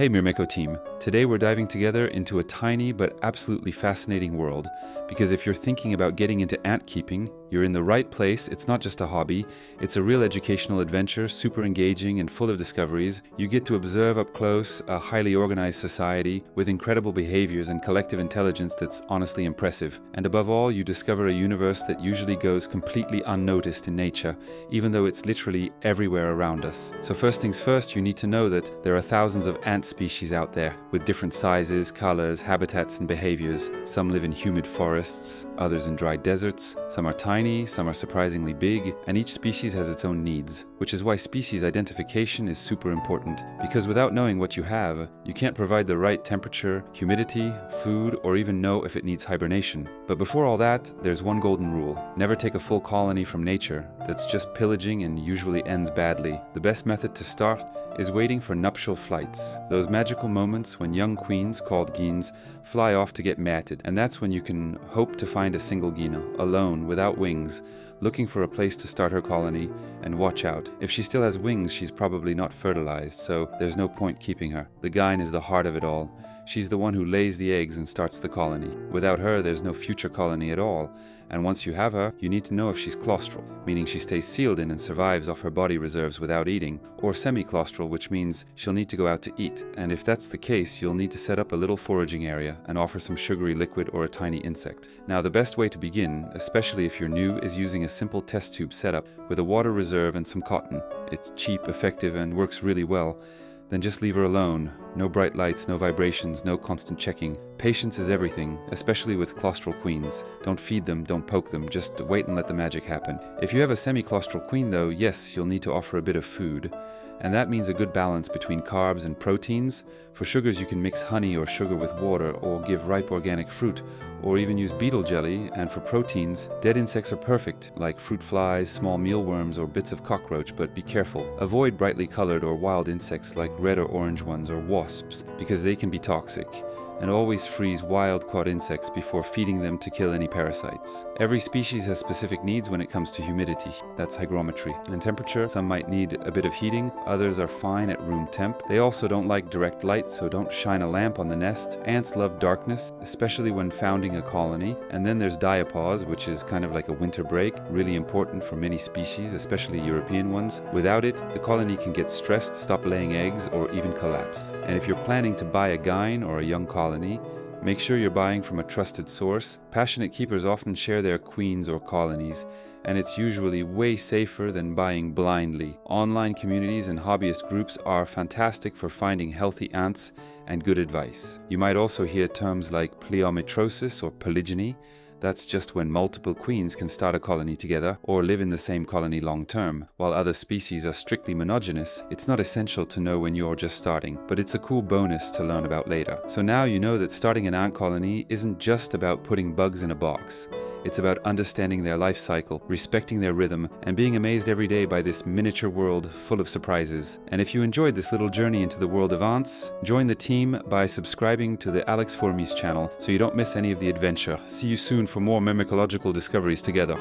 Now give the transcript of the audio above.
Hey Mirmeko team, today we're diving together into a tiny but absolutely fascinating world, because if you're thinking about getting into ant keeping, you're in the right place. It's not just a hobby, it's a real educational adventure, super engaging and full of discoveries. You get to observe up close a highly organized society with incredible behaviors and collective intelligence that's honestly impressive. And above all, you discover a universe that usually goes completely unnoticed in nature, even though it's literally everywhere around us. So first things first, you need to know that there are thousands of ant species out there, with different sizes, colors, habitats and behaviors. Some live in humid forests, others in dry deserts, some are tiny, some are surprisingly big, and each species has its own needs, which is why species identification is super important, because without knowing what you have, you can't provide the right temperature, humidity, food, or even know if it needs hibernation. But before all that, there's one golden rule: never take a full colony from nature. That's just pillaging and usually ends badly. The best method to start is waiting for nuptial flights, those magical moments when young queens, called geens, fly off to get mated, and that's when you can hope to find a single geena, alone, without wings, looking for a place to start her colony. And watch out, if she still has wings, she's probably not fertilized, so there's no point keeping her. The gyne is the heart of it all. She's the one who lays the eggs and starts the colony. Without her, there's no future colony at all. And once you have her, you need to know if she's claustral, meaning she stays sealed in and survives off her body reserves without eating, or semi-claustral, which means she'll need to go out to eat. And if that's the case, you'll need to set up a little foraging area and offer some sugary liquid or a tiny insect. Now, the best way to begin, especially if you're new, is using a simple test tube setup with a water reserve and some cotton. It's cheap, effective, and works really well. Then just leave her alone. No bright lights, no vibrations, no constant checking. Patience is everything, especially with claustral queens. Don't feed them, don't poke them, just wait and let the magic happen. If you have a semi-claustral queen though, yes, you'll need to offer a bit of food. And that means a good balance between carbs and proteins. For sugars, you can mix honey or sugar with water, or give ripe organic fruit, or even use beetle jelly. And for proteins, dead insects are perfect, like fruit flies, small mealworms, or bits of cockroach, but be careful. Avoid brightly colored or wild insects like red or orange ones, or wasps, because they can be toxic. And always freeze wild-caught insects before feeding them to kill any parasites. Every species has specific needs when it comes to humidity, that's hygrometry, and temperature. Some might need a bit of heating, others are fine at room temp. They also don't like direct light, so don't shine a lamp on the nest. Ants love darkness, especially when founding a colony. And then there's diapause, which is kind of like a winter break, really important for many species, especially European ones. Without it, the colony can get stressed, stop laying eggs, or even collapse. And if you're planning to buy a gyne or a young colony, make sure you're buying from a trusted source. Passionate keepers often share their queens or colonies, and it's usually way safer than buying blindly. Online communities and hobbyist groups are fantastic for finding healthy ants and good advice. You might also hear terms like pleiometrosis or polygyny. That's just when multiple queens can start a colony together or live in the same colony long term. While other species are strictly monogynous, it's not essential to know when you're just starting, but it's a cool bonus to learn about later. So now you know that starting an ant colony isn't just about putting bugs in a box. It's about understanding their life cycle, respecting their rhythm, and being amazed every day by this miniature world full of surprises. And if you enjoyed this little journey into the world of ants, join the team by subscribing to the Fourmis channel so you don't miss any of the adventure. See you soon for more myrmecological discoveries together.